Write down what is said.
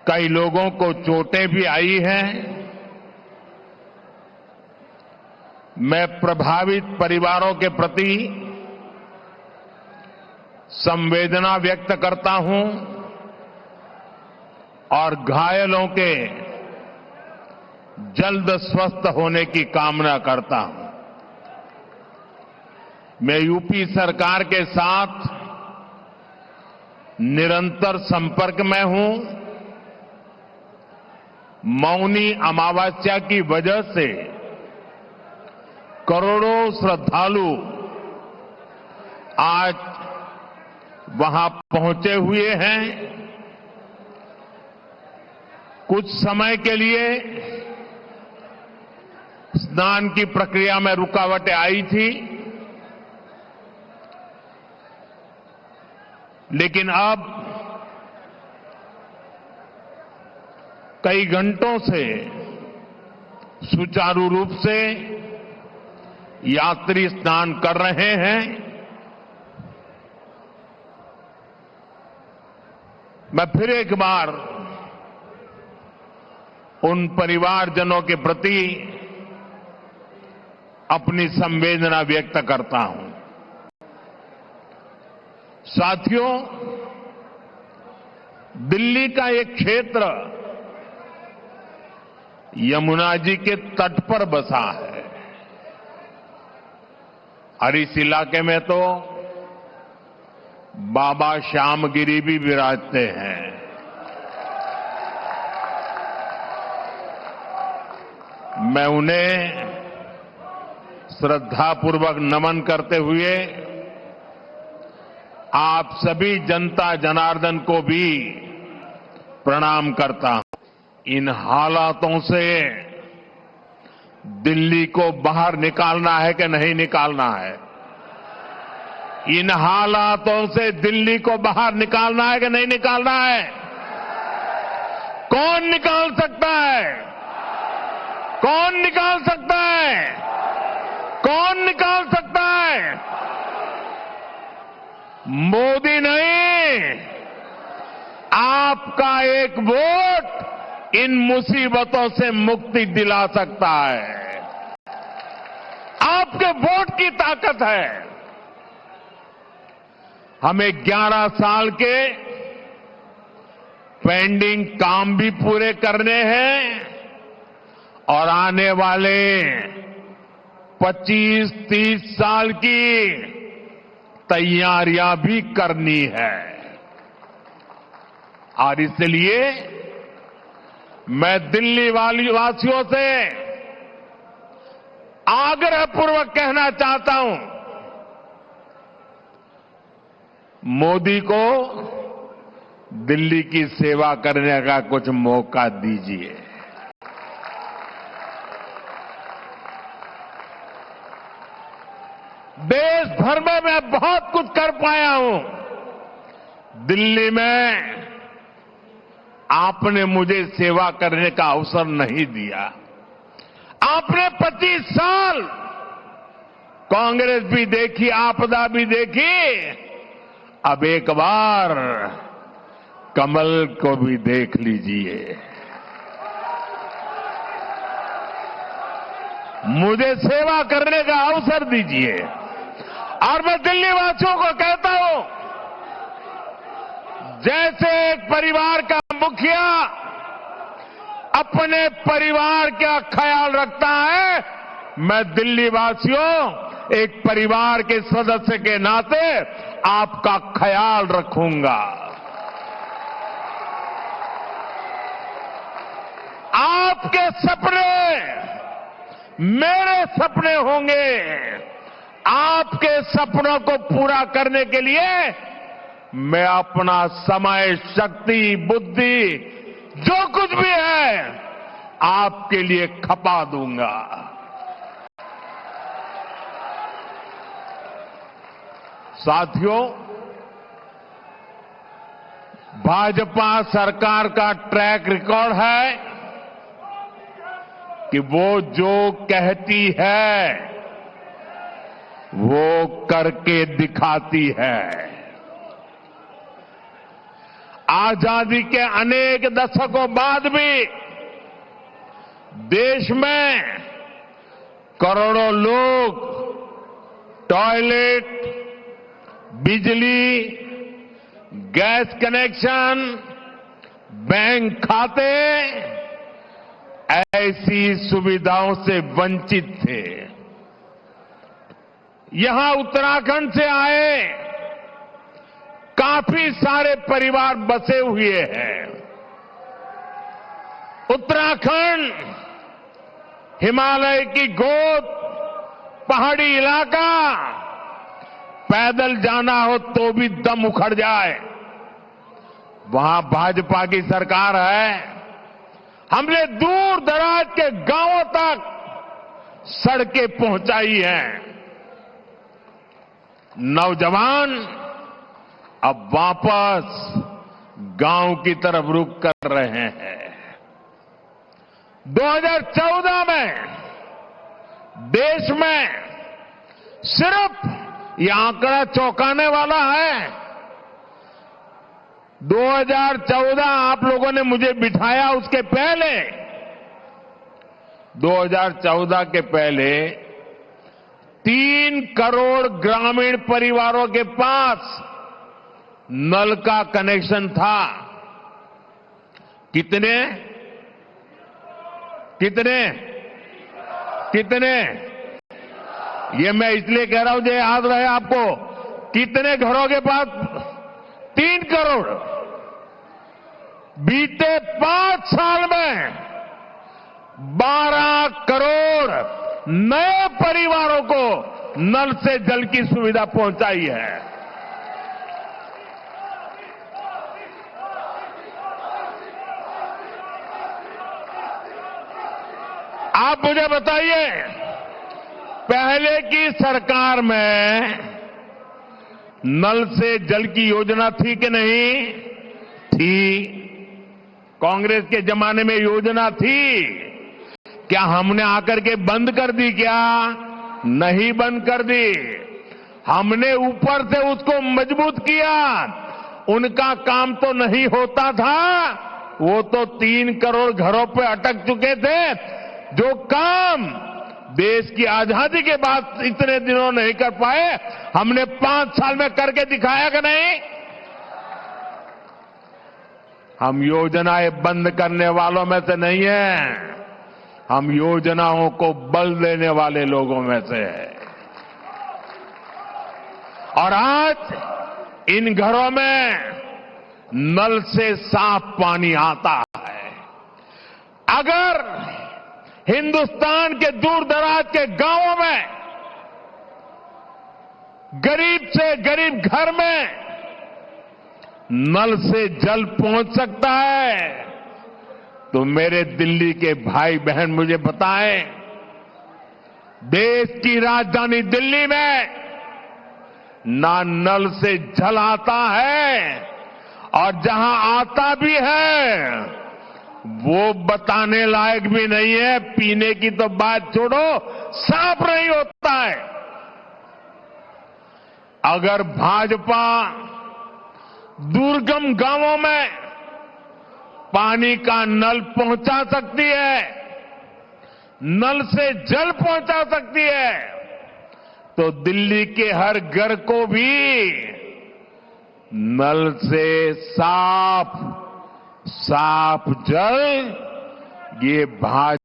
कई लोगों को चोटें भी आई हैं। मैं प्रभावित परिवारों के प्रति संवेदना व्यक्त करता हूं और घायलों के जल्द स्वस्थ होने की कामना करता हूं। मैं यूपी सरकार के साथ निरंतर संपर्क में हूं। मौनी अमावस्या की वजह से करोड़ों श्रद्धालु आज वहां पहुंचे हुए हैं। कुछ समय के लिए स्नान की प्रक्रिया में रुकावटें आई थी, लेकिन अब कई घंटों से सुचारू रूप से यात्री स्नान कर रहे हैं। मैं फिर एक बार उन परिवारजनों के प्रति अपनी संवेदना व्यक्त करता हूं। साथियों, दिल्ली का एक क्षेत्र यमुना जी के तट पर बसा है और इस इलाके में तो बाबा श्यामगिरी भी विराजते हैं। मैं उन्हें श्रद्धापूर्वक नमन करते हुए आप सभी जनता जनार्दन को भी प्रणाम करता हूं। इन हालातों से दिल्ली को बाहर निकालना है कि नहीं निकालना है? इन हालातों से दिल्ली को बाहर निकालना है कि नहीं निकालना है? कौन निकाल सकता है? कौन निकाल सकता है? कौन निकाल सकता है? मोदी नहीं, आपका एक वोट इन मुसीबतों से मुक्ति दिला सकता है। आपके वोट की ताकत है। हमें 11 साल के पेंडिंग काम भी पूरे करने हैं और आने वाले 25-30 साल की तैयारियां भी करनी है। और इसलिए मैं दिल्ली वासियों से आग्रहपूर्वक कहना चाहता हूं, मोदी को दिल्ली की सेवा करने का कुछ मौका दीजिए। देश भर में मैं बहुत कुछ कर पाया हूं। दिल्ली में आपने मुझे सेवा करने का अवसर नहीं दिया। आपने 25 साल कांग्रेस भी देखी, आपदा भी देखी। अब एक बार कमल को भी देख लीजिए। मुझे सेवा करने का अवसर दीजिए। और मैं दिल्ली वासियों को कहता हूं, जैसे एक परिवार का मुखिया अपने परिवार का ख्याल रखता है, मैं दिल्ली वासियों एक परिवार के सदस्य के नाते आपका ख्याल रखूंगा। आपके सपने मेरे सपने होंगे। आपके सपनों को पूरा करने के लिए मैं अपना समय, शक्ति, बुद्धि, जो कुछ भी है आपके लिए खपा दूंगा। साथियों, भाजपा सरकार का ट्रैक रिकॉर्ड है कि वो जो कहती है वो करके दिखाती है। आजादी के अनेक दशकों बाद भी देश में करोड़ों लोग टॉयलेट, बिजली, गैस कनेक्शन, बैंक खाते ऐसी सुविधाओं से वंचित थे। यहां उत्तराखंड से आए काफी सारे परिवार बसे हुए हैं। उत्तराखंड हिमालय की गोद, पहाड़ी इलाका, पैदल जाना हो तो भी दम उखड़ जाए। वहां भाजपा की सरकार है। हमने दूर दराज के गांवों तक सड़कें पहुंचाई हैं। नौजवान अब वापस गांव की तरफ रुख कर रहे हैं। 2014 में देश में सिर्फ यह आंकड़ा चौंकाने वाला है। 2014 आप लोगों ने मुझे बिठाया, उसके पहले 2014 के पहले 3 करोड़ ग्रामीण परिवारों के पास नल का कनेक्शन था। कितने कितने कितने ये मैं इसलिए कह रहा हूं जो याद रहे आपको। कितने घरों के पास? 3 करोड़। बीते 5 साल में 12 करोड़ नए परिवारों को नल से जल की सुविधा पहुंचाई है। आप मुझे बताइए, पहले की सरकार में नल से जल की योजना थी कि नहीं थी? कांग्रेस के जमाने में योजना थी। क्या हमने आकर के बंद कर दी? क्या नहीं बंद कर दी। हमने ऊपर से उसको मजबूत किया। उनका काम तो नहीं होता था। वो तो 3 करोड़ घरों पे अटक चुके थे। जो काम देश की आजादी के बाद इतने दिनों नहीं कर पाए, हमने 5 साल में करके दिखाया कि नहीं? हम योजनाएं बंद करने वालों में से नहीं हैं। हम योजनाओं को बल देने वाले लोगों में से हैं। और आज इन घरों में नल से साफ पानी आता है। अगर हिंदुस्तान के दूर दराज के गांवों में गरीब से गरीब घर में नल से जल पहुंच सकता है, तो मेरे दिल्ली के भाई बहन मुझे बताएं, देश की राजधानी दिल्ली में ना नल से जल आता है, और जहां आता भी है वो बताने लायक भी नहीं है। पीने की तो बात छोड़ो, साफ नहीं होता है। अगर भाजपा दुर्गम गांवों में पानी का नल पहुंचा सकती है, नल से जल पहुंचा सकती है, तो दिल्ली के हर घर को भी नल से साफ जल ये भाजपा